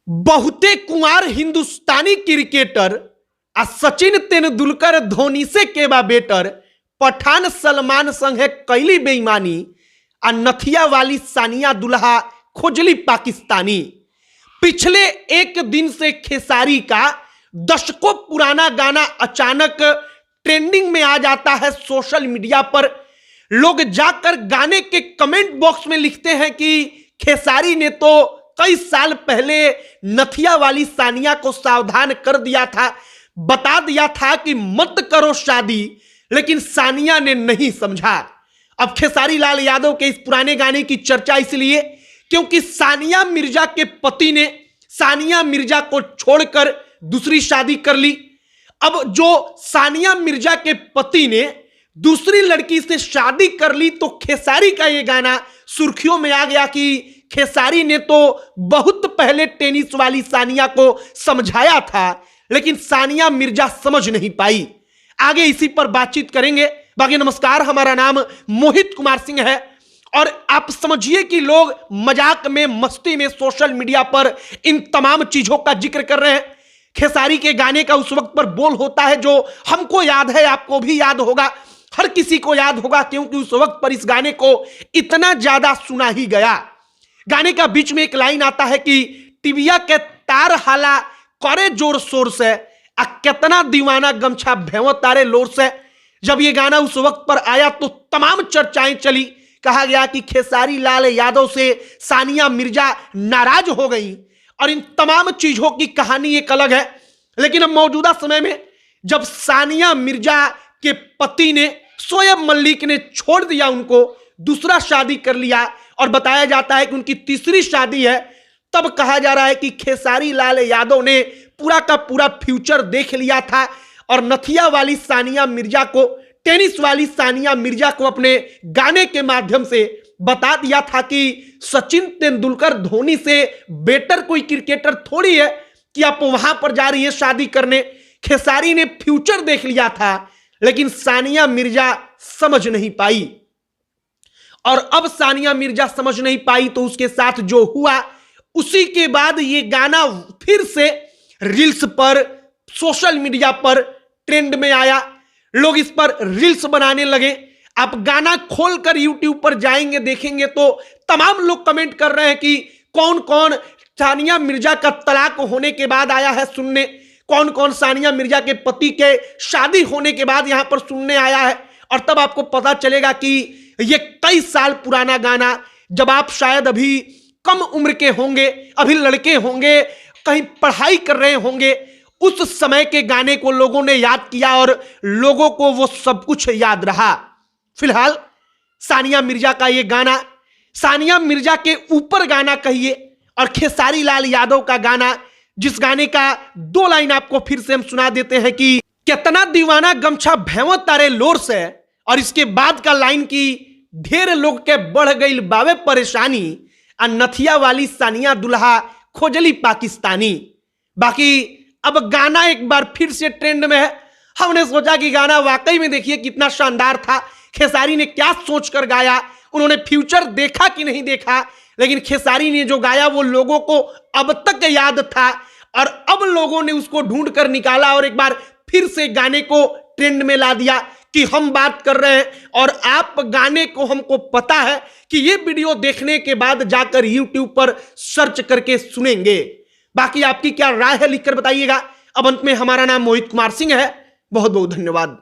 बहुते कुंवार हिंदुस्तानी क्रिकेटर आ सचिन तेंदुलकर धोनी से केबा बेटर। पठान सलमान संगे कैली बेईमानी आ नथिया वाली सानिया दुल्हा खोजली पाकिस्तानी। पिछले एक दिन से खेसारी का दशकों पुराना गाना अचानक ट्रेंडिंग में आ जाता है सोशल मीडिया पर। लोग जाकर गाने के कमेंट बॉक्स में लिखते हैं कि खेसारी ने तो कई साल पहले नथिया वाली सानिया को सावधान कर दिया था, बता दिया था कि मत करो शादी, लेकिन सानिया ने नहीं समझा। अब खेसारी लाल यादव के इस पुराने गाने की चर्चा इसलिए क्योंकि सानिया मिर्जा के पति ने सानिया मिर्जा को छोड़कर दूसरी शादी कर ली। अब जो सानिया मिर्जा के पति ने दूसरी लड़की से शादी कर ली तो खेसारी का यह गाना सुर्खियों में आ गया कि खेसारी ने तो बहुत पहले टेनिस वाली सानिया को समझाया था, लेकिन सानिया मिर्जा समझ नहीं पाई। आगे इसी पर बातचीत करेंगे। बाकी नमस्कार, हमारा नाम मोहित कुमार सिंह है और आप समझिए कि लोग मजाक में, मस्ती में सोशल मीडिया पर इन तमाम चीजों का जिक्र कर रहे हैं। खेसारी के गाने का उस वक्त पर बोल होता है जो हमको याद है, आपको भी याद होगा, हर किसी को याद होगा, क्योंकि उस वक्त पर इस गाने को इतना ज्यादा सुना ही गया। गाने का बीच में एक लाइन आता है कि टिबिया के तार हाला करे जोर शोर से, आ कितना दीवाना गमछा भेवो तारे लोर से। जब ये गाना उस वक्त पर आया तो तमाम चर्चाएं चली। कहा गया कि खेसारी लाल यादव से सानिया मिर्जा नाराज हो गई और इन तमाम चीजों की कहानी एक अलग है। लेकिन अब मौजूदा समय में जब सानिया मिर्जा के पति ने शोएब मलिक ने छोड़ दिया, उनको दूसरा शादी कर लिया और बताया जाता है कि उनकी तीसरी शादी है, तब कहा जा रहा है कि खेसारी लाल यादव ने पूरा का पूरा फ्यूचर देख लिया था और नथिया वाली सानिया मिर्जा को, टेनिस वाली सानिया मिर्जा को अपने गाने के माध्यम से बता दिया था कि सचिन तेंदुलकर धोनी से बेटर कोई क्रिकेटर थोड़ी है कि आप वहां पर जा रही है शादी करने। खेसारी ने फ्यूचर देख लिया था, लेकिन सानिया मिर्जा समझ नहीं पाई। और अब सानिया मिर्जा समझ नहीं पाई तो उसके साथ जो हुआ, उसी के बाद ये गाना फिर से रील्स पर, सोशल मीडिया पर ट्रेंड में आया। लोग इस पर रील्स बनाने लगे। आप गाना खोलकर यूट्यूब पर जाएंगे, देखेंगे तो तमाम लोग कमेंट कर रहे हैं कि कौन कौन सानिया मिर्जा का तलाक होने के बाद आया है सुनने, कौन कौन सानिया मिर्जा के पति के शादी होने के बाद यहां पर सुनने आया है। और तब आपको पता चलेगा कि ये कई साल पुराना गाना, जब आप शायद अभी कम उम्र के होंगे, अभी लड़के होंगे, कहीं पढ़ाई कर रहे होंगे, उस समय के गाने को लोगों ने याद किया और लोगों को वो सब कुछ याद रहा। फिलहाल सानिया मिर्जा का ये गाना, सानिया मिर्जा के ऊपर गाना कहिए, और खेसारी लाल यादव का गाना, जिस गाने का दो लाइन आपको फिर से हम सुना देते हैं कि कितना दीवाना गमछा भेवो तारे लोर से, और इसके बाद का लाइन की ढेर लोग के बढ़ गई बावे परेशानी, आ नथिया वाली सानिया दुल्हा खोजली पाकिस्तानी। बाकी अब गाना एक बार फिर से ट्रेंड में है। हमने सोचा कि गाना वाकई में देखिए कितना शानदार था, खेसारी ने क्या सोचकर गाया, उन्होंने फ्यूचर देखा कि नहीं देखा, लेकिन खेसारी ने जो गाया वो लोगों को अब तक याद था और अब लोगों ने उसको ढूंढ कर निकाला और एक बार फिर से गाने को ट्रेंड में ला दिया कि हम बात कर रहे हैं और आप गाने को, हमको पता है कि ये वीडियो देखने के बाद जाकर YouTube पर सर्च करके सुनेंगे। बाकी आपकी क्या राय है लिखकर बताइएगा। अब अंत में हमारा नाम मोहित कुमार सिंह है। बहुत बहुत धन्यवाद।